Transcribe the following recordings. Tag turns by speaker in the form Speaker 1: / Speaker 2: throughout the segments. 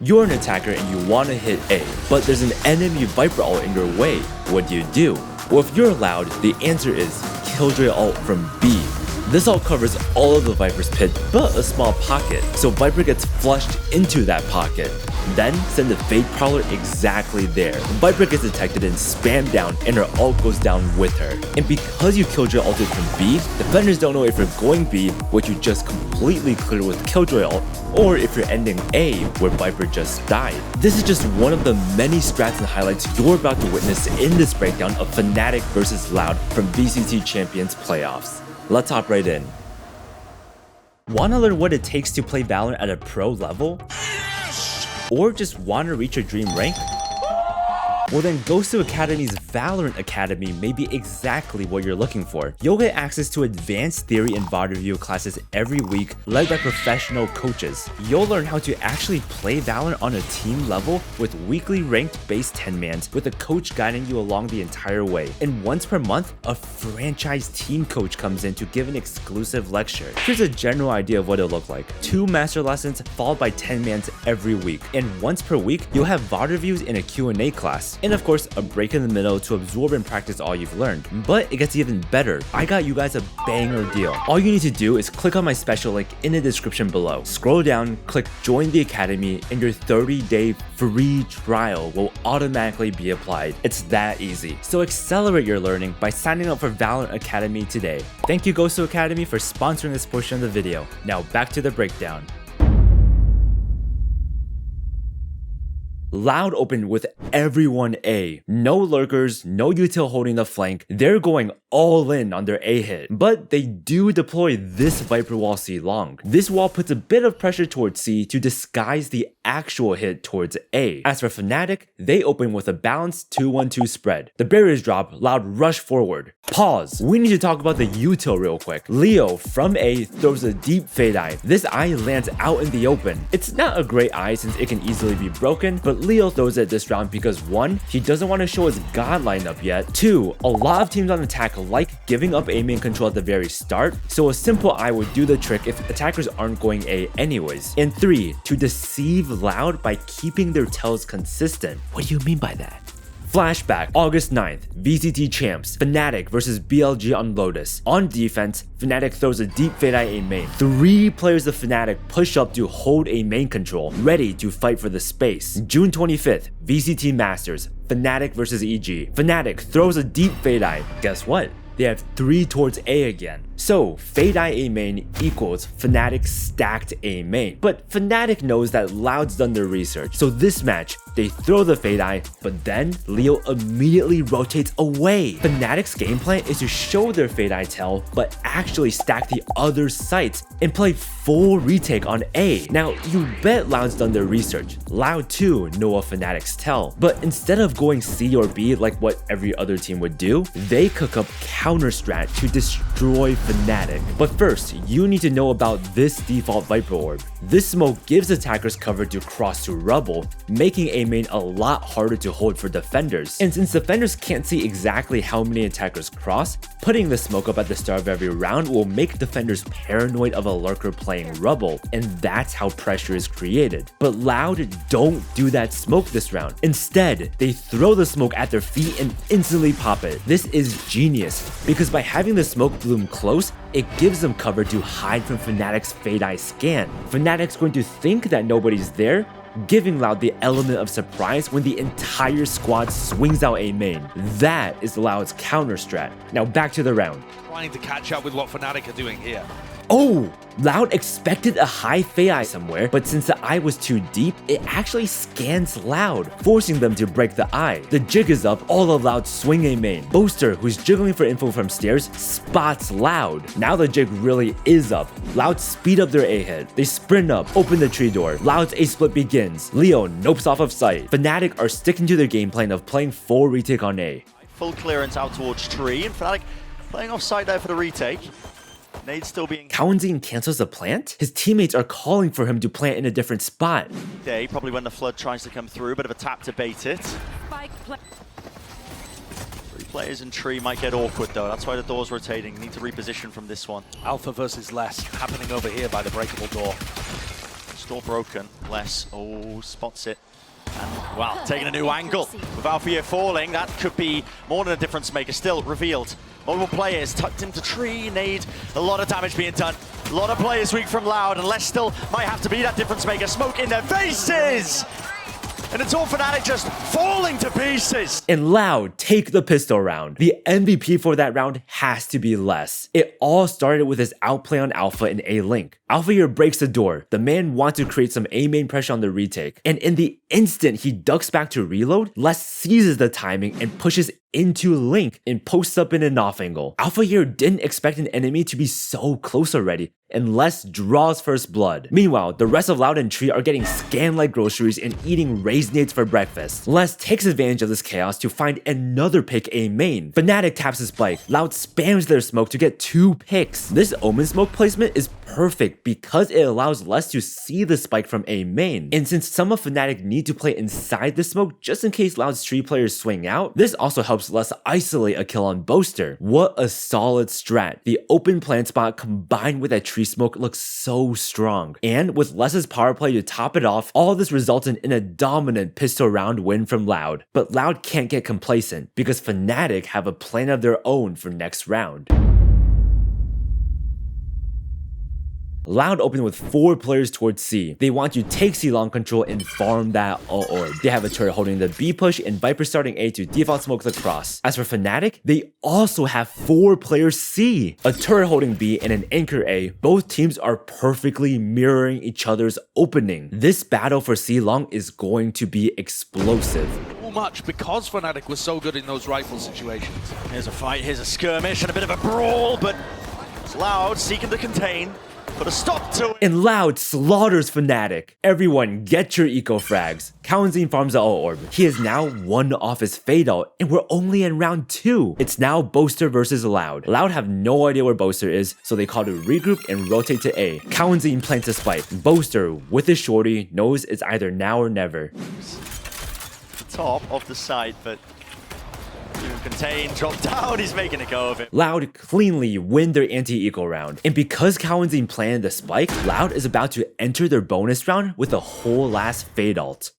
Speaker 1: You're an attacker and you want to hit A, but there's an enemy Viper ult in your way. What do? Well, if you're Loud, the answer is Killjoy ult from B. This ult covers all of the Viper's pit, but a small pocket, so Viper gets flushed into that pocket. Then send the Fade Prowler exactly there. Viper gets detected and spammed down, and her ult goes down with her. And because you Killjoy ulted from B, defenders don't know if you're going B, which you just completely clear with Killjoy ult, or if you're ending A, where Viper just died. This is just one of the many strats and highlights you're about to witness in this breakdown of Fnatic vs Loud from VCT Champions playoffs. Let's hop right in. Wanna learn what it takes to play Valorant at a pro level? Yes! Or just wanna reach your dream rank? Well then, Ghost Academy's Valorant Academy may be exactly what you're looking for. You'll get access to advanced theory and VOD review classes every week led by professional coaches. You'll learn how to actually play Valorant on a team level with weekly ranked base 10-mans with a coach guiding you along the entire way. And once per month, a franchise team coach comes in to give an exclusive lecture. Here's a general idea of what it'll look like. 2 master lessons followed by 10-mans every week. And once per week, you'll have VOD reviews in a Q&A class. And of course, a break in the middle to absorb and practice all you've learned. But it gets even better. I got you guys a banger deal. All you need to do is click on my special link in the description below. Scroll down, click Join the Academy, and your 30-day free trial will automatically be applied. It's that easy. So accelerate your learning by signing up for Valorant Academy today. Thank you Ghost Academy for sponsoring this portion of the video. Now back to the breakdown. Loud opened with everyone A. No lurkers, no util holding the flank. They're going all in on their A hit. But they do deploy this Viper wall C long. This wall puts a bit of pressure towards C to disguise the actual hit towards A. As for Fnatic, they open with a balanced 2-1-2 spread. The barriers drop, Loud rush forward. Pause. We need to talk about the util real quick. Leo from A throws a deep fade eye. This eye lands out in the open. It's not a great eye since it can easily be broken, but Leo throws it this round because 1, he doesn't want to show his god lineup yet. 2, a lot of teams on attack like giving up A main control at the very start, so a simple eye would do the trick if attackers aren't going A anyways. And 3, to deceive Loud by keeping their tells consistent. What do you mean by that? Flashback, August 9th, VCT Champs, Fnatic vs BLG on Lotus. On defense, Fnatic throws a deep fade eye A main. 3 players of Fnatic push up to hold A main control, ready to fight for the space. June 25th, VCT Masters, Fnatic vs EG. Fnatic throws a deep fade eye. Guess what? They have 3 towards A again. So, Fade Eye A main equals Fnatic stacked A main. But Fnatic knows that Loud's done their research, so this match, they throw the Fade Eye, but then Leo immediately rotates away. Fnatic's game plan is to show their Fade Eye tell, but actually stack the other sites and play full retake on A. Now, you bet Loud's done their research. Loud too know of Fnatic's tell, but instead of going C or B like what every other team would do, they cook up counter strat to destroy Fnatic. But first, you need to know about this default Viper orb. This smoke gives attackers cover to cross to rubble, making A main a lot harder to hold for defenders. And since defenders can't see exactly how many attackers cross, putting the smoke up at the start of every round will make defenders paranoid of a lurker playing rubble, and that's how pressure is created. But Loud don't do that smoke this round. Instead, they throw the smoke at their feet and instantly pop it. This is genius, because by having the smoke bloom close, it gives them cover to hide from Fnatic's Fade Eye scan. Fnatic's going to think that nobody's there, giving Loud the element of surprise when the entire squad swings out A main. That is Loud's counter strat. Now back to the round.
Speaker 2: Trying to catch up with what Fnatic are doing here.
Speaker 1: Oh! Loud expected a high Fade Eye somewhere, but since the eye was too deep, it actually scans Loud, forcing them to break the eye. The jig is up, all of Loud swing A main. Boaster, who's jiggling for info from stairs, spots Loud. Now the jig really is up. Loud speed up their A hit. They sprint up, open the tree door. Loud's A split begins. Leo nopes off of sight. Fnatic are sticking to their game plan of playing full retake on A.
Speaker 3: Full clearance out towards tree, and Fnatic playing off site there for the retake. Nade still being...
Speaker 1: Kawanzine cancels the plant? His teammates are calling for him to plant in a different spot.
Speaker 3: Day, probably when the flood tries to come through, bit of a tap to bait it. 3 players in tree might get awkward though, that's why the door's rotating. Need to reposition from this one.
Speaker 2: Alpha versus less happening over here by the breakable door.
Speaker 3: Door broken. Less. Oh, spots it. And, well, taking a new angle. With Alfia falling, that could be more than a difference maker. Still revealed. Multiple players tucked into tree. Nade. A lot of damage being done. A lot of players weak from Loud. And Less still might have to be that difference maker. Smoke in their faces! And it's all Fnatic just falling to pieces.
Speaker 1: And Loud take the pistol round. The MVP for that round has to be Less. It all started with his outplay on Alpha in A-Link. Alpha here breaks the door. The man wants to create some A-main pressure on the retake. And in the instant he ducks back to reload, Less seizes the timing and pushes into Link and posts up in an off angle. Alpha here didn't expect an enemy to be so close already, and Less draws first blood. Meanwhile, the rest of Loud and Tree are getting scanned like groceries and eating Raisinades for breakfast. Less takes advantage of this chaos to find another pick A main. Fnatic taps his spike. Loud spams their smoke to get 2 picks. This Omen smoke placement is perfect because it allows Less to see the spike from A main. And since some of Fnatic need to play inside the smoke just in case Loud's Tree players swing out, this also helps Less isolate a kill on Boaster. What a solid strat. The open plant spot combined with that tree smoke looks so strong. And with Less's power play to top it off, all this resulted in a dominant pistol round win from Loud. But Loud can't get complacent because Fnatic have a plan of their own for next round. Loud open with 4 players towards C. They want to take C long control and farm that orb. They have a turret holding the B push and Viper starting A to default smoke the cross. As for Fnatic, they also have 4 players C. A turret holding B and an anchor A. Both teams are perfectly mirroring each other's opening. This battle for C long is going to be explosive.
Speaker 2: Too much because Fnatic was so good in those rifle situations.
Speaker 3: Here's a fight, here's a skirmish and a bit of a brawl, but it's Loud seeking to contain. Put a stop to it.
Speaker 1: And Loud slaughters Fnatic. Everyone get your eco frags. Kawanzin farms the orb. He is now 1 off his fade out, and we're only in round 2. It's now Boaster versus Loud. Loud have no idea where Boaster is, so they call to regroup and rotate to A. Kawanzin plants a spike. Boaster, with his shorty, knows it's either now or never.
Speaker 3: The top of the side, but contain, drop down, he's making a go of it.
Speaker 1: Loud cleanly win their anti-eco round. And because Kawanzin planned the spike, Loud is about to enter their bonus round with a whole last fade ult.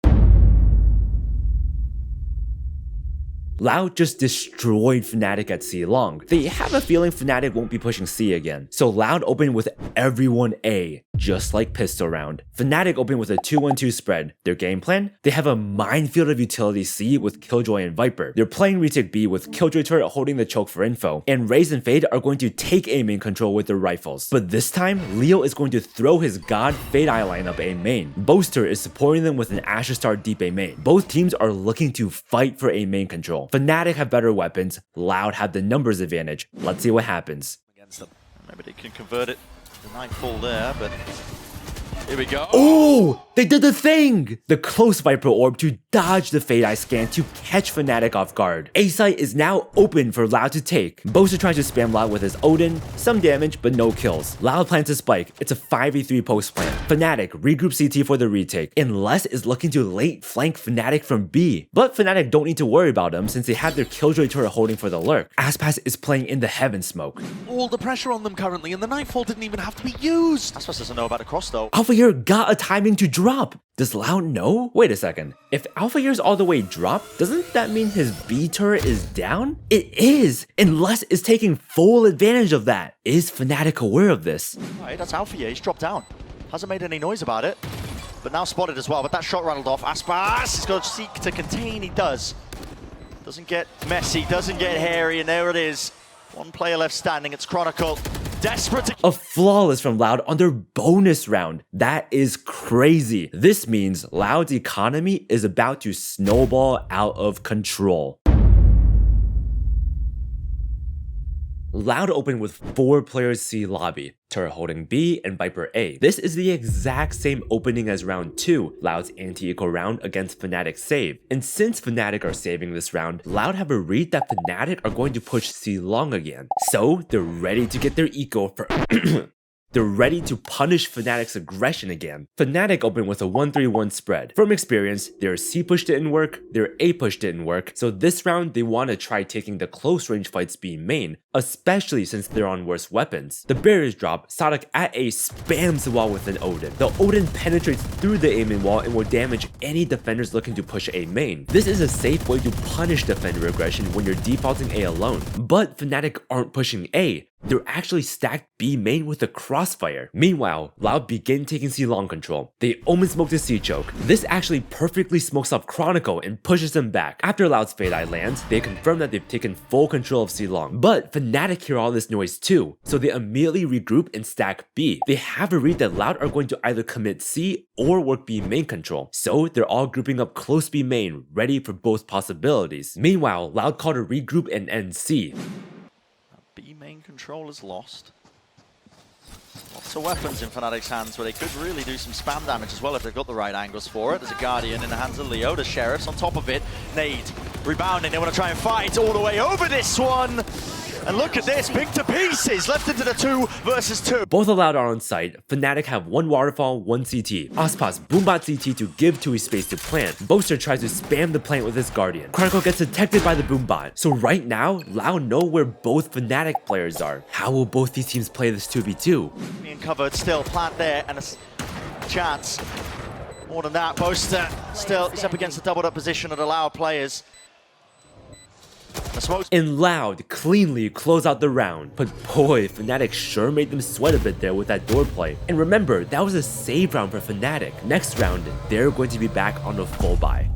Speaker 1: Loud just destroyed Fnatic at C long. They have a feeling Fnatic won't be pushing C again. So Loud opened with everyone A, just like pistol round. Fnatic opened with a 2-1-2 spread. Their game plan? They have a minefield of utility C with Killjoy and Viper. They're playing retake B with Killjoy turret holding the choke for info. And Raze and Fade are going to take A main control with their rifles. But this time, Leo is going to throw his god Fade Eye lineup A main. Boaster is supporting them with an Asher Star deep A main. Both teams are looking to fight for A main control. Fnatic have better weapons, Loud have the numbers advantage. Let's see what happens.
Speaker 3: Against them. Maybe they can convert it. The nightfall there, but here we go.
Speaker 1: Oh, they did the thing! The close Viper orb to dodge the Fade Eye scan to catch Fnatic off guard. A site is now open for Loud to take. Boaster tries to spam Loud with his Odin, some damage but no kills. Loud plants a spike, it's a 5v3 post plant. Fnatic regroup CT for the retake, and Less is looking to late flank Fnatic from B. But Fnatic don't need to worry about him since they have their Killjoy turret holding for the lurk. Aspas is playing in the heaven smoke.
Speaker 2: All the pressure on them currently, and the Nightfall didn't even have to be used.
Speaker 3: Aspas doesn't know about the cross though.
Speaker 1: Alpha here got a timing to drop. Does Loud know? Wait a second. If Alpha here's all the way dropped, doesn't that mean his B turret is down? It is, and Less is taking full advantage of that. Is Fnatic aware of this?
Speaker 3: Right, that's Alpha, he's dropped down. Hasn't made any noise about it, but now spotted as well. But that shot rattled off. Aspas is going to seek to contain, he does. Doesn't get messy, doesn't get hairy, and there it is. 1 player left standing, it's Chronicle. Desperate to...
Speaker 1: A flawless from Loud on their bonus round. That is crazy. This means Loud's economy is about to snowball out of control. Loud opened with 4 players C lobby, turret holding B and Viper A. This is the exact same opening as round 2, Loud's anti-eco round against Fnatic save. And since Fnatic are saving this round, Loud have a read that Fnatic are going to push C long again. So they're ready to get their eco for They're ready to punish Fnatic's aggression again. Fnatic opened with a 1-3-1 spread. From experience, their C push didn't work, their A push didn't work, so this round they want to try taking the close range fights B main, especially since they're on worse weapons. The barriers drop, SHOUTOUTS at A spams the wall with an Odin. The Odin penetrates through the A main wall and will damage any defenders looking to push A main. This is a safe way to punish defender aggression when you're defaulting A alone. But Fnatic aren't pushing A. They're actually stacked B main with a crossfire. Meanwhile, Loud begin taking C long control. They omen smoke to C choke. This actually perfectly smokes up Chronicle and pushes them back. After Loud's Fade Eye lands, they confirm that they've taken full control of C long. But Fnatic hear all this noise too, so they immediately regroup and stack B. They have a read that Loud are going to either commit C or work B main control, so they're all grouping up close B main, ready for both possibilities. Meanwhile, Loud call to regroup and end C.
Speaker 3: B main control is lost. Lots of weapons in Fnatic's hands where they could really do some spam damage as well if they've got the right angles for it. There's a Guardian in the hands of Leo, the Sheriffs on top of it. Nade rebounding, they want to try and fight all the way over this one. And look at this, big to pieces, left into the 2 versus 2.
Speaker 1: Both allowed are on site. Fnatic have one waterfall, one CT. Ospas boombot CT to give Tui space to plant. Boaster tries to spam the plant with his Guardian. Chronicle gets detected by the boombot. So right now, Loud know where both Fnatic players are. How will both these teams play this 2v2?
Speaker 3: Being covered still, plant there, and a chance. More than that, Boaster still, he's up against the doubled up position of the Loud players.
Speaker 1: And Loud cleanly close out the round, but boy, Fnatic sure made them sweat a bit there with that door play. And remember, that was a save round for Fnatic. Next round, they're going to be back on a full buy.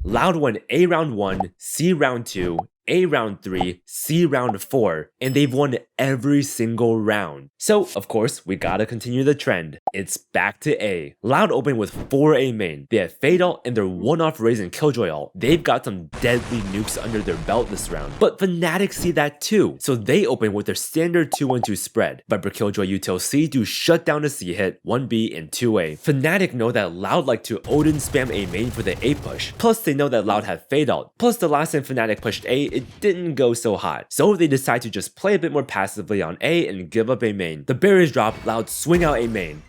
Speaker 1: Loud won A round 1, C round 2, A round 3, C round 4, and they've won every single round. So, of course, we gotta continue the trend. It's back to A. Loud open with 4 A main. They have Fade ult and their one-off Raze and Killjoy ult. They've got some deadly nukes under their belt this round. But Fnatic see that too, so they open with their standard 2-1-2 spread. Viper Killjoy Util C to shut down a C hit, 1B and 2A. Fnatic know that Loud like to Odin spam A main for the A push. Plus they know that Loud had Fade ult. Plus the last time Fnatic pushed A, it didn't go so hot. So they decide to just play a bit more passively on A and give up A main. The barriers drop, Loud swing out A main.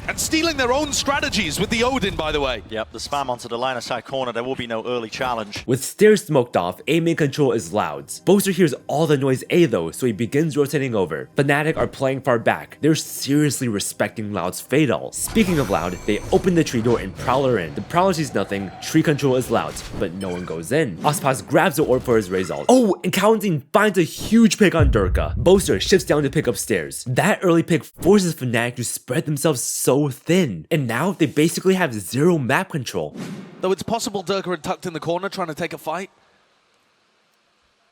Speaker 2: And stealing their own strategies with the Odin, by the way.
Speaker 3: Yep, the spam onto the line of side corner, there will be no early challenge.
Speaker 1: With stairs smoked off, A main control is Loud's. Boaster hears all the noise A though, so he begins rotating over. Fnatic are playing far back. They're seriously respecting Loud's Fade ult. Speaking of Loud, they open the tree door and Prowler in. The Prowler sees nothing, tree control is Loud's, but no one goes in. Ospas grabs the orb for his Raze ult. Oh, and Kalentin finds a huge pick on Durka. Boaster shifts down to pick up stairs. That early pick forces Fnatic to spread themselves so thin, and now they basically have zero map control.
Speaker 2: Though it's possible Durka had tucked in the corner trying to take a fight.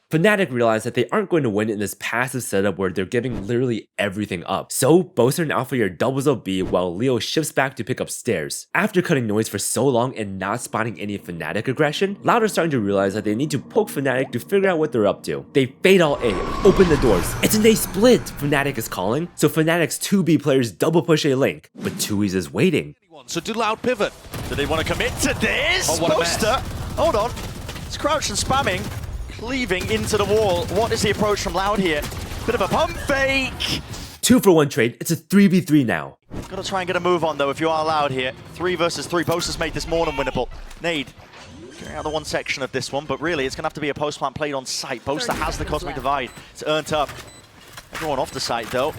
Speaker 1: Fnatic realize that they aren't going to win in this passive setup where they're giving literally everything up. So Boaster and Alpha Year doubles up B while Leo shifts back to pick up stairs. After cutting noise for so long and not spotting any Fnatic aggression, Loud are starting to realize that they need to poke Fnatic to figure out what they're up to. They Fade ult A, open the doors. It's an A split, Fnatic is calling. So Fnatic's 2B players double push A link, but Tui's is waiting.
Speaker 2: So do Loud pivot.
Speaker 3: Do they want to commit to this?
Speaker 2: Oh, what a mess.
Speaker 3: Boaster, hold on. It's crouched and spamming. Cleaving into the wall. What is the approach from Loud here? Bit of a pump fake.
Speaker 1: 2 for 1 trade, it's a 3v3 now.
Speaker 3: Gotta try and get a move on though if you are Loud here. 3 versus 3. Boaster's made this more than winnable. Nade. Clearing out the one section of this one, but really it's gonna have to be a post plant played on site. Boaster has the Cosmic Divide. It's earned up. Everyone off the site though.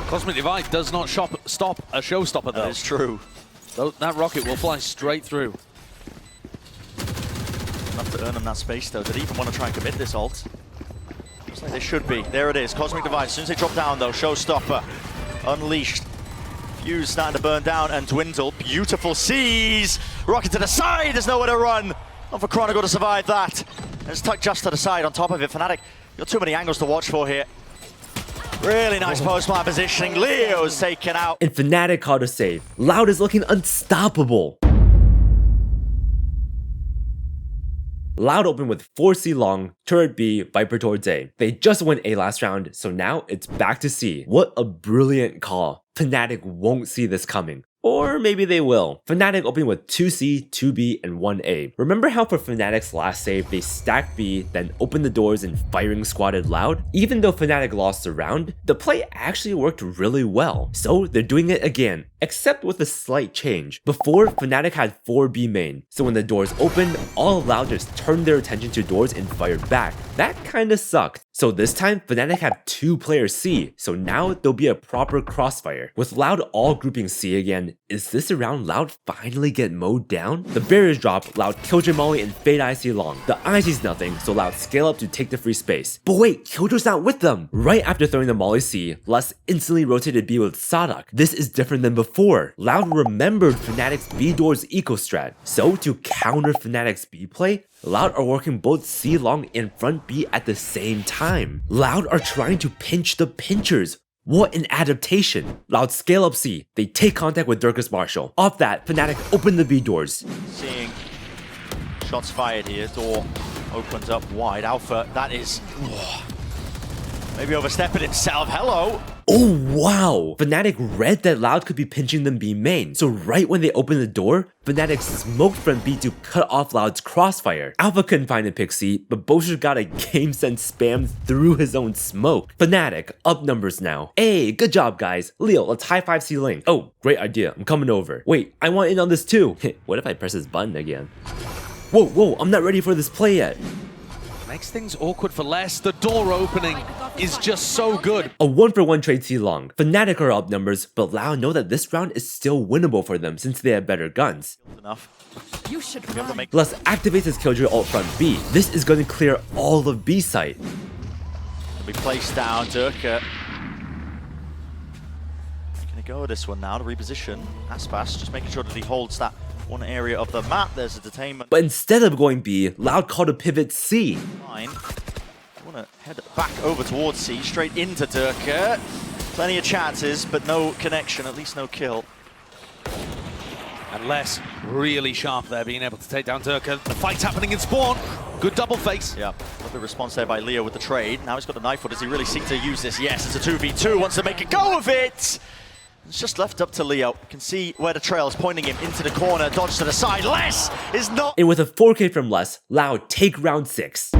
Speaker 2: Cosmic Divide does not stop a showstopper though.
Speaker 3: That is true.
Speaker 2: That rocket will fly straight through.
Speaker 3: Enough to earn them that space though. Do they even want to try and commit this ult? Looks like they should be. There it is. Cosmic Divide. As soon as they drop down though, showstopper unleashed. Fuse starting to burn down and dwindle. Beautiful seas. Rocket to the side. There's nowhere to run. Not for Chronicle to survive that. And it's tucked just to the side on top of it. Fnatic, you've got too many angles to watch for here. Really nice post-plant positioning. Leo's taken out.
Speaker 1: And Fnatic caught a save. Loud is looking unstoppable. Loud open with 4C long, turret B, Viper towards A. They just won A last round, so now it's back to C. What a brilliant call. Fnatic won't see this coming. Or maybe they will. Fnatic opening with 2C, 2B, and 1A. Remember how for Fnatic's last save, they stacked B, then opened the doors and firing squatted Loud? Even though Fnatic lost the round, the play actually worked really well. So they're doing it again, except with a slight change. Before, Fnatic had 4B main, so when the doors opened, all Loud just turned their attention to doors and fired back. That kinda sucked. So this time, Fnatic have 2 players C, so now there'll be a proper crossfire. With Loud all grouping C again, is this a round Loud finally get mowed down? The barriers drop, Loud Killjoy Molly and Fade IC long. The IC's nothing, so Loud scale up to take the free space. But wait, Killjoy's not with them! Right after throwing the Molly C, Les instantly rotated B with SHOUTOUTS. This is different than before. Loud remembered Fnatic's B doors eco strat. So to counter Fnatic's B play, Loud are working both C long and front B at the same time. Loud are trying to pinch the pinchers. What an adaptation. Loud scale up C. They take contact with Durkis Marshall. Off that, Fnatic open the B doors.
Speaker 3: Seeing shots fired here. Door opens up wide. Alpha, that is maybe overstepping himself. Hello.
Speaker 1: Oh wow! Fnatic read that Loud could be pinching them B main, so right when they opened the door, Fnatic smoked from B to cut off Loud's crossfire. Alpha couldn't find a pick C, but Bosher got a game sense spammed through his own smoke. Fnatic, up numbers now. Hey, good job guys. Leo, let's high 5 C Link. Oh, great idea, I'm coming over. Wait, I want in on this too. What if I press this button again? Whoa, I'm not ready for this play yet.
Speaker 2: Makes things awkward for Les. The door opening is just so good.
Speaker 1: A 1-for-1 trade C long. Fnatic are up numbers, but Loud know that this round is still winnable for them since they have better guns.
Speaker 3: Enough.
Speaker 4: You should run.
Speaker 1: Les activates his Killjoy ult front B. This is going to clear all of B site.
Speaker 3: Can be placed down. Durka. Gonna go with this one now to reposition. Aspas just making sure that he holds that one area of the map. There's a detainment.
Speaker 1: But instead of going B, Loud called a pivot C.
Speaker 3: Fine. I want to head back over towards C, straight into Durka. Plenty of chances, but no connection, at least no kill.
Speaker 2: And Les really sharp there, being able to take down Durka. The fight's happening in spawn. Good double face.
Speaker 3: Yeah, lovely response there by Leo with the trade. Now he's got the knife. Does he really seek to use this? Yes, it's a 2v2. Wants to make a go of it. It's just left up to Leo. You can see where the trail is pointing him into the corner. Dodge to the side. Les is not.
Speaker 1: And with a 4K from Les, Loud take round 6.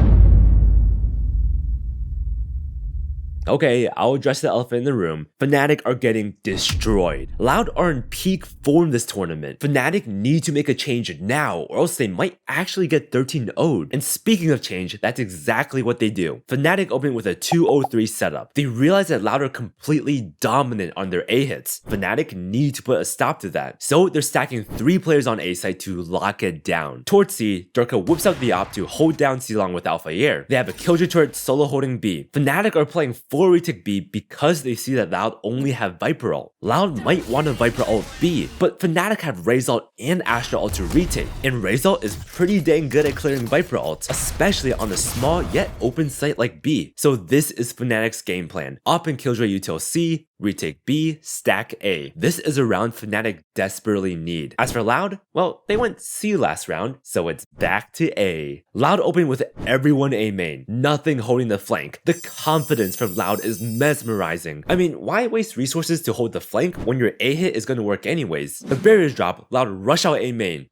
Speaker 1: Okay, I'll address the elephant in the room. Fnatic are getting destroyed. Loud are in peak form this tournament. Fnatic need to make a change now, or else they might actually get 13-0'd. And speaking of change, that's exactly what they do. Fnatic open with a 2-0-3 setup. They realize that Loud are completely dominant on their A hits. Fnatic need to put a stop to that. So they're stacking 3 players on A side to lock it down. Towards C, Durka whips out the op to hold down C long with Alpha Air. They have a Killjoy turret solo holding B. Fnatic are playing 4 retake B because they see that Loud only have Viper ult. Loud might want to Viper ult B, but Fnatic have Raze ult and Astra ult to retake, and Raze ult is pretty dang good at clearing Viper ults, especially on a small yet open site like B. So this is Fnatic's game plan. Op and Killjoy Util C, retake B, stack A. This is a round Fnatic desperately need. As for Loud, well, they went C last round, so it's back to A. Loud open with everyone A main, nothing holding the flank. The confidence from Loud is mesmerizing. I mean, why waste resources to hold the flank when your A hit is gonna work anyways? The barriers drop, Loud rush out A main.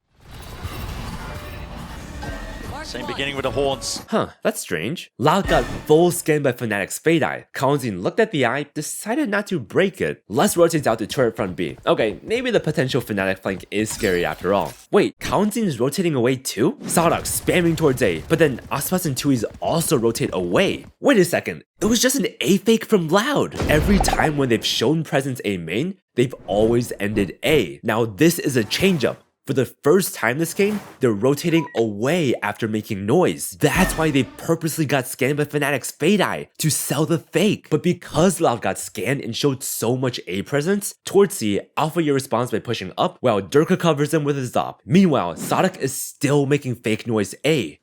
Speaker 3: Same beginning with the horns.
Speaker 1: Huh, that's strange. Loud got full scan by Fnatic's Fade Eye. Kaunzin looked at the eye, decided not to break it. Les rotates out to turret front B. Okay, maybe the potential Fnatic flank is scary after all. Wait, Kaunzin is rotating away too? SHOUTOUTS spamming towards A, but then Aspas and Tui's also rotate away. Wait a second, it was just an A fake from Loud. Every time when they've shown presence A main, they've always ended A. Now this is a changeup. For the first time this game, they're rotating away after making noise. That's why they purposely got scanned by Fnatic's Fade Eye to sell the fake. But because Loud got scanned and showed so much A presence, towards C, Alpha Year responds by pushing up while Durka covers them with his op. Meanwhile, SHOUTOUTS is still making fake noise A.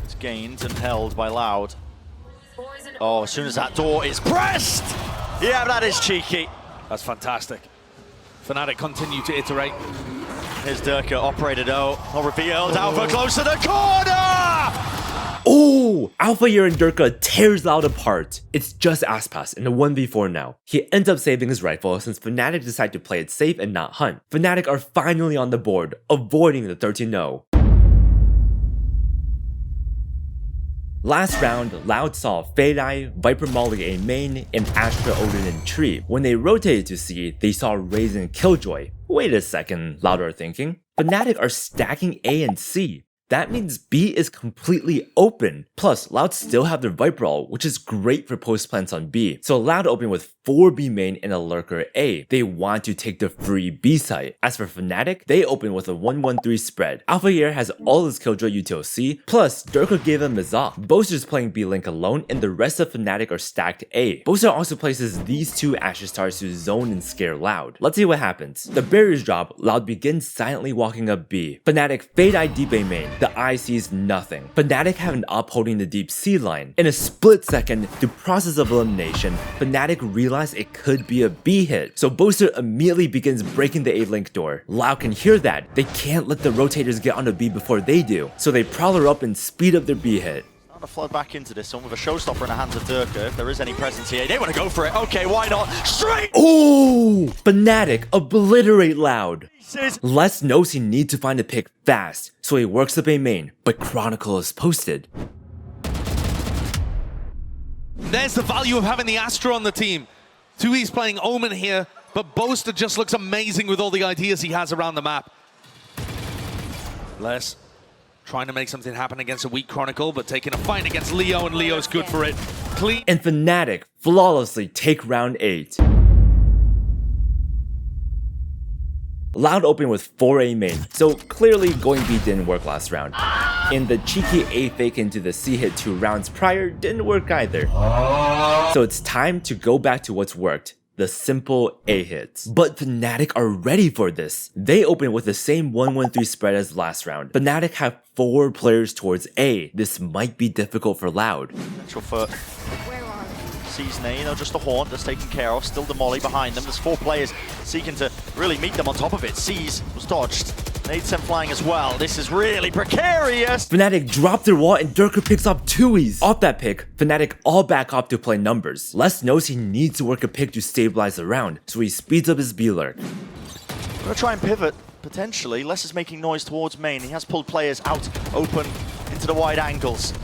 Speaker 3: It's gained and held by Loud. Oh, as soon as that door is pressed! Yeah, that is cheeky.
Speaker 2: That's fantastic. Fnatic continue to iterate.
Speaker 3: Here's Durka, operated out, not revealed. Alpha close to the corner!
Speaker 1: Oh! Alpha Year and Durka tears Loud apart. It's just Aspas in a 1v4 now. He ends up saving his rifle since Fnatic decide to play it safe and not hunt. Fnatic are finally on the board, avoiding the 13-0. Last round, Loud saw Fade-Eye, Viper Molly A main, and Astra Odin in tree. When they rotated to C, they saw Raisin Killjoy. Wait a second, Loud are thinking. Fnatic are stacking A and C. That means B is completely open. Plus, Loud still have their Viper ult, which is great for post plants on B. So Loud open with 4 B main and a lurker A. They want to take the free B site. As for Fnatic, they open with a 1-1-3 spread. Alpha Year has all his Killjoy Util C, plus Durka gave him his off. Boaster's playing B Link alone, and the rest of Fnatic are stacked A. Boaster also places these 2 Ashes Stars to zone and scare Loud. Let's see what happens. The barriers drop, Loud begins silently walking up B. Fnatic Fade-Eye deep A main. The eye sees nothing. Fnatic have an up holding the deep C line. In a split second, through process of elimination, Fnatic realized it could be a B hit. So Boaster immediately begins breaking the A link door. Loud can hear that. They can't let the rotators get onto B before they do. So they prowler up and speed up their B hit.
Speaker 3: Starting to flood back into this one with a showstopper in the hands of Durka. If there is any presence here, they want to go for it. Okay, why not? Straight!
Speaker 1: Oh! Fnatic obliterate Loud. Les knows he needs to find a pick fast, so he works up A main, but Chronicle is posted.
Speaker 2: There's the value of having the Astra on the team. 2E's playing Omen here, but Boaster just looks amazing with all the ideas he has around the map. Les trying to make something happen against a weak Chronicle, but taking a fight against Leo, and Leo's good for it. Clean.
Speaker 1: And Fnatic flawlessly take round 8. Loud open with 4 A main, so clearly going B didn't work last round. And the cheeky A fake into the C hit 2 rounds prior didn't work either. So it's time to go back to what's worked, the simple A hits. But Fnatic are ready for this. They open with the same 1-1-3 spread as last round. Fnatic have 4 players towards A. This might be difficult for Loud.
Speaker 3: Potential for sees Nano, just a haunt that's taken care of. Still the molly behind them. There's 4 players seeking to really meet them on top of it. Sees was dodged. Nade sent flying as well. This is really precarious.
Speaker 1: Fnatic drop their wall and Durka picks up 2Es. Off that pick, Fnatic all back up to play numbers. Les knows he needs to work a pick to stabilize the round, so he speeds up his B lurk.
Speaker 3: We're gonna try and pivot, potentially. Les is making noise towards main. He has pulled players out, open, into the wide angles.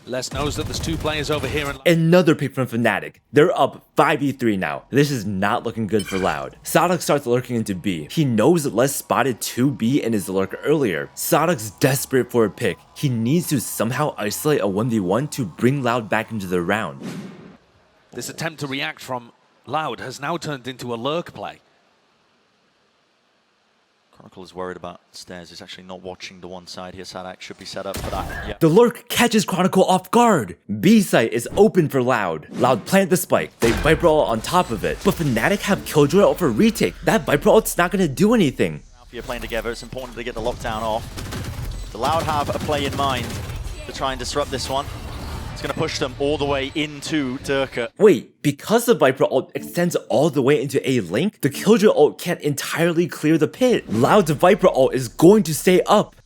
Speaker 2: Les knows that there's 2 players over here. And
Speaker 1: Another pick from Fnatic. They're up 5v3 now. This is not looking good for Loud. SHOUTOUTS starts lurking into B. He knows that Les spotted 2B in his lurk earlier. SHOUTOUTS desperate for a pick. He needs to somehow isolate a 1v1 to bring Loud back into the round.
Speaker 2: this attempt to react from Loud has now turned into a lurk play.
Speaker 3: Chronicle is worried about stairs. He's actually not watching the one side here. Sadak should be set up for that. Yeah.
Speaker 1: The lurk catches Chronicle off guard. B site is open for Loud. Loud plant the spike. They Viper ult on top of it. But Fnatic have Killjoy ult for retake. That Viper ult's not gonna do anything.
Speaker 3: If you're playing together, it's important to get the lockdown off. The Loud have a play in mind to try and disrupt this one. It's going to push them all the way into Durka.
Speaker 1: Wait, because the Viper ult extends all the way into A link, the Killjoy ult can't entirely clear the pit. Loud's Viper ult is going to stay up.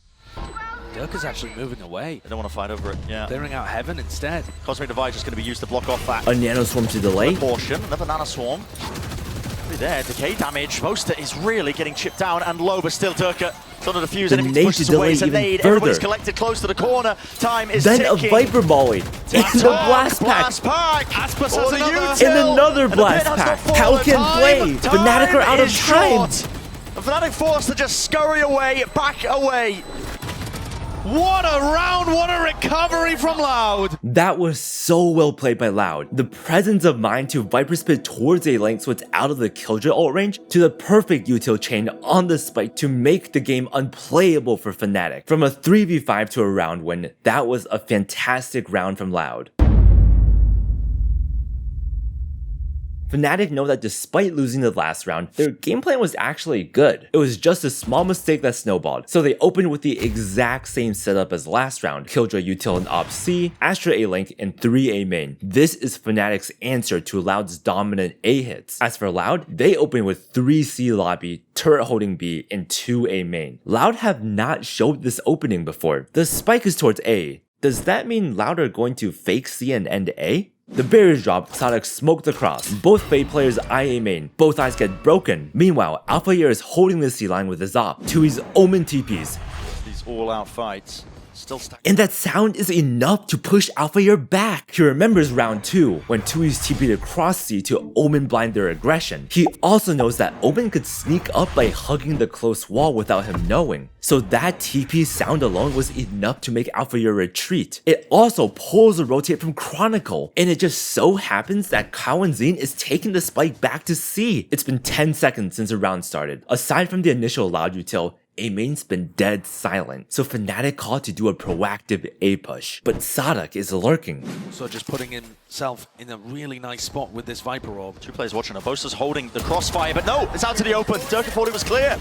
Speaker 2: Durka's actually moving away.
Speaker 3: They don't want to fight over it, yeah.
Speaker 2: Clearing out Heaven instead.
Speaker 3: Cosmic Divide just going to be used to block off that.
Speaker 1: A Nano Swarm to delay.
Speaker 3: Portion, another Nano Swarm. There, decay damage. Moster is really getting chipped down, and low, but still Durka. It's on the defuse, and if he pushes away, it's a nade. Everybody's collected close to the corner. Time is ticking.
Speaker 1: Then a Viper Molly in the blast pack.
Speaker 2: Aspas has another.
Speaker 1: In another blast pack. How can play? Fnatic are out of time.
Speaker 3: Fnatic forced to just scurry away, back away.
Speaker 2: What a round, what a recovery from Loud.
Speaker 1: That was so well played by Loud. The presence of mind to Viper spit towards A link so it's out of the Killjoy ult range, to the perfect Util Chain on the spike to make the game unplayable for Fnatic. From a 3v5 to a round win, that was a fantastic round from Loud. Fnatic know that despite losing the last round, their game plan was actually good. It was just a small mistake that snowballed, so they opened with the exact same setup as last round. Killjoy Util and Op C, Astra A link, and 3 A main. This is Fnatic's answer to Loud's dominant A hits. As for Loud, they open with 3 C lobby, turret holding B, and 2 A main. Loud have not showed this opening before. The spike is towards A. Does that mean Loud are going to fake C and end A? The barriers drop, SHOUTOUTS smoked across. Both Fade players eye A main, both eyes get broken. Meanwhile, Alpha Year is holding the C line with his op. Tui's Omen TPs.
Speaker 3: These all-out fights. Still stuck.
Speaker 1: And that sound is enough to push Alpha Year back. He remembers round 2, when Tui's TP'd across C to Omen blind their aggression. He also knows that Omen could sneak up by hugging the close wall without him knowing. So that TP sound alone was enough to make Alpha Year retreat. It also pulls a rotate from Chronicle, and it just so happens that Kao and Zine is taking the spike back to C. It's been 10 seconds since the round started. Aside from the initial Loud util, A main's been dead silent, so Fnatic called to do a proactive A push, but SHOUTOUTS is lurking.
Speaker 2: So just putting himself in a really nice spot with this Viper Orb.
Speaker 3: Two players watching. Boaster's holding the crossfire, but no, it's out to the open. Durka thought it was clear.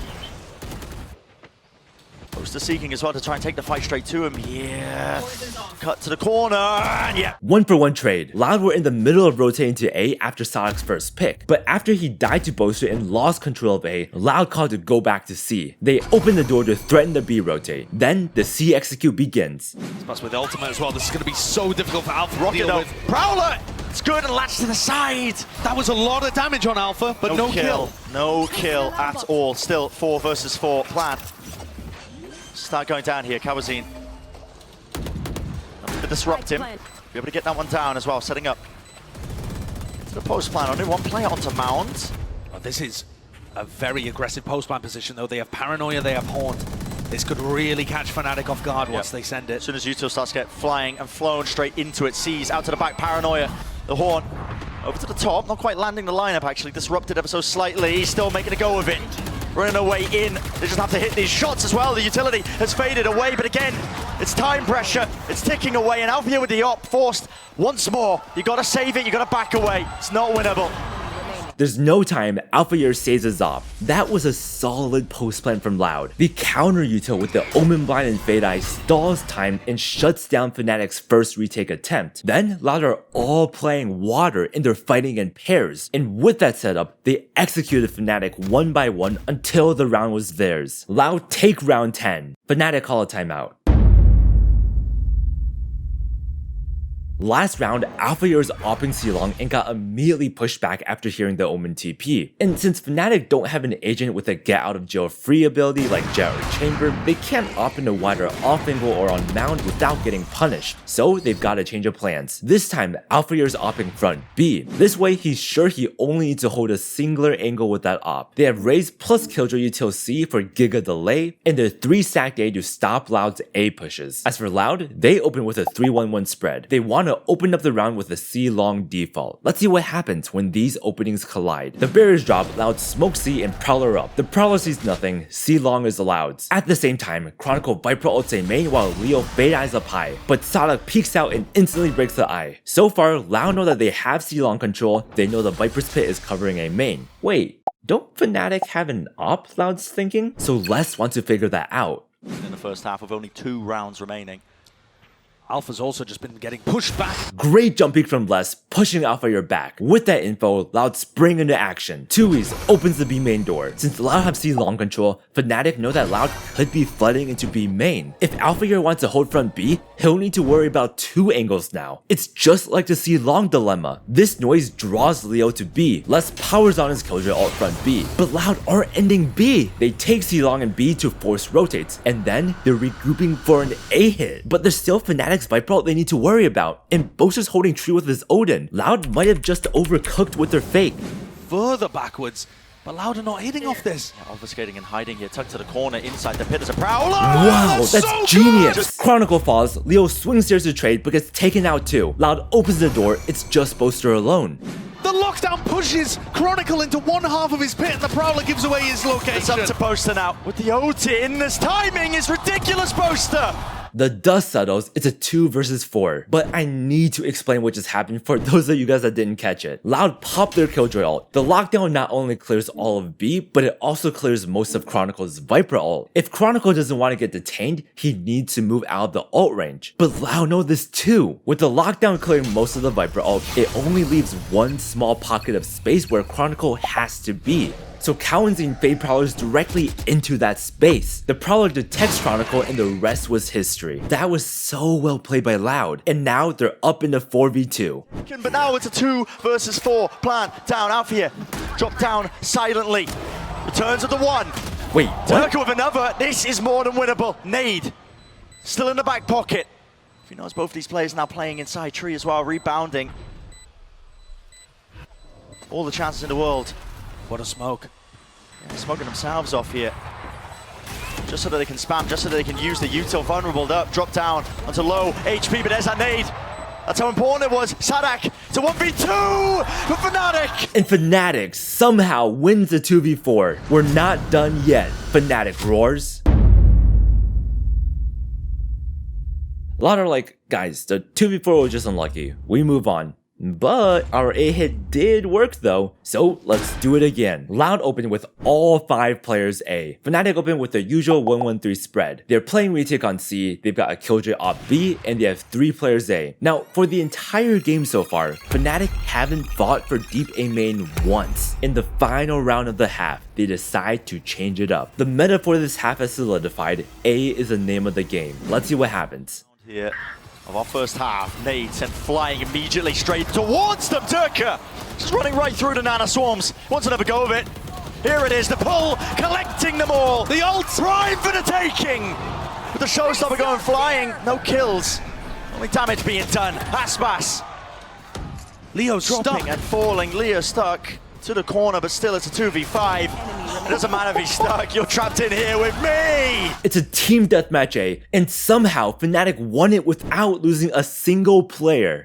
Speaker 3: Boaster seeking as well to try and take the fight straight to him. Yeah. Cut to the corner, and yeah.
Speaker 1: 1-for-1 trade. Loud were in the middle of rotating to A after SHOUTOUTS' first pick, but after he died to Boaster and lost control of A, Loud called to go back to C. They open the door to threaten the B rotate. Then the C execute begins.
Speaker 2: Plus with ultimate as well, this is going to be so difficult for Alpha to deal
Speaker 3: Rocket
Speaker 2: with.
Speaker 3: up. Prowler! It's good and latched to the side.
Speaker 2: That was a lot of damage on Alpha, but no kill.
Speaker 3: No kill at all. Still 4 versus 4 plan. Start going down here, Kawazine. To disrupt him. Be able to get that one down as well, setting up. To the post plan, only one player onto Mound.
Speaker 2: Oh, this is a very aggressive post plan position though. They have Paranoia, they have Haunt. This could really catch Fnatic off guard once they send it.
Speaker 3: As soon as Util starts to get flying and flown straight into it, sees out to the back, Paranoia, the Haunt. Over to the top, not quite landing the lineup actually, disrupted ever so slightly. He's still making a go of it. Running away in. They just have to hit these shots as well. The utility has faded away, but again, it's time pressure. It's ticking away, and Alpha with the op forced once more. You gotta save it, you gotta back away. It's not winnable.
Speaker 1: There's no time, Alpha Year saves his op. That was a solid post plan from Loud. The counter util with the Omen Blind and Fade Eye stalls time and shuts down Fnatic's first retake attempt. Then Loud are all playing water and they're fighting in pairs. And with that setup, they executed Fnatic one by one until the round was theirs. Loud take round 10. Fnatic call a timeout. Last round, Alpha Year was opping C-Long and got immediately pushed back after hearing the Omen TP. And since Fnatic don't have an agent with a get out of jail free ability like Jet or Chamber, they can't op into wider off angle or on Mound without getting punished. So they've got to change of plans. This time, Alpha Year's opping front B. This way, he's sure he only needs to hold a singular angle with that op. They have Raze plus Killjoy util C for Giga delay, and they're 3-stacked A to stop Loud's A pushes. As for Loud, they open with a 3-1-1 spread. They want to open up the round with a C-Long default. Let's see what happens when these openings collide. The barriers drop, Loud smoke C and Prowler up. The Prowler sees nothing, C-Long is allowed. At the same time, Chronicle Viper ults A main while Leo Fade Eyes up high, but SHOUTOUTS peeks out and instantly breaks the eye. So far, Loud know that they have C-Long control, they know the Viper's pit is covering A main. Wait, don't Fnatic have an op, Loud's thinking? So Les wants to figure that out.
Speaker 3: In the first half with only 2 rounds remaining.
Speaker 2: Alpha's also just been getting pushed back.
Speaker 1: Great jump peek from Les, pushing Alpha Year back. With that info, Loud spring into action. Tui's opens the B main door. Since Loud have C-Long control, Fnatic know that Loud could be flooding into B main. If Alpha Year wants to hold front B, he'll need to worry about 2 angles now. It's just like the C-Long dilemma. This noise draws Leo to B. Les powers on his Killjoy alt front B, but Loud aren't ending B. They take C-Long and B to force rotates, and then they're regrouping for an A hit. But there's still Fnatic's Viper ult they need to worry about, and Boaster's holding tree with his Odin. Loud might have just overcooked with their fake.
Speaker 2: Further backwards, but Loud are not hitting off this.
Speaker 3: Yeah, obfuscating and hiding here, tucked to the corner inside the pit. There's a Prowler!
Speaker 1: Wow, that's
Speaker 2: so
Speaker 1: genius!
Speaker 2: good!
Speaker 1: Chronicle falls, Leo swings stairs to trade but gets taken out too. Loud opens the door, it's just Boaster alone.
Speaker 2: The lockdown pushes Chronicle into one half of his pit and the Prowler gives away his location.
Speaker 3: It's up to Boaster now. With the ult in, this timing is ridiculous, Boaster!
Speaker 1: The dust settles, it's a 2 versus 4. But I need to explain what just happened for those of you guys that didn't catch it. Loud popped their Killjoy ult. The lockdown not only clears all of B, but it also clears most of Chronicle's Viper ult. If Chronicle doesn't want to get detained, he needs to move out of the ult range. But Loud know this too. With the lockdown clearing most of the Viper ult, it only leaves one small pocket of space where Chronicle has to be. so Cowanzing Fade Prowlers directly into that space. The Prowler detects Chronicle and the rest was history. That was so well played by Loud, and now they're up in the 4v2.
Speaker 3: But now it's a 2 versus 4 plan. Down, out for you. Drop down silently. Returns with the 1.
Speaker 1: Wait, what?
Speaker 3: Turka with another. This is more than winnable. Nade. Still in the back pocket. If he knows both these players now playing inside tree as well, rebounding. All the chances in the world. What a smoke. Yeah, smoking themselves off here. Just so that they can spam, just so that they can use the Util vulnerable up, drop down onto low HP, but there's that nade. That's how important it was. Sadak to 1v2 for Fnatic.
Speaker 1: And Fnatic somehow wins the 2v4. We're not done yet. Fnatic roars. A lot are like, guys, the 2v4 was just unlucky. We move on. But our A hit did work though, so let's do it again. Loud opened with all 5 players A. Fnatic opened with the usual 1-1-3 spread. They're playing retake on C, they've got a Killjoy op B, and they have 3 players A. Now, for the entire game so far, Fnatic haven't fought for deep A main once. In the final round of the half, they decide to change it up. The meta for this half has solidified. A is the name of the game. Let's see what happens.
Speaker 3: Here of our first half, nade sent flying immediately straight towards them. Turka just running right through the Nana Swarms. Wants another go of it. Here it is, the pull, collecting them all. The ult prime for the taking. With the showstopper going flying, no kills. Only damage being done. Aspas.
Speaker 2: Leo's
Speaker 3: Dropping
Speaker 2: stuck.
Speaker 3: and falling. Leo stuck to the corner, but still it's a 2v5. It doesn't matter if he's stuck, you're trapped in here with me!
Speaker 1: It's a team deathmatch A, and somehow Fnatic won it without losing a single player.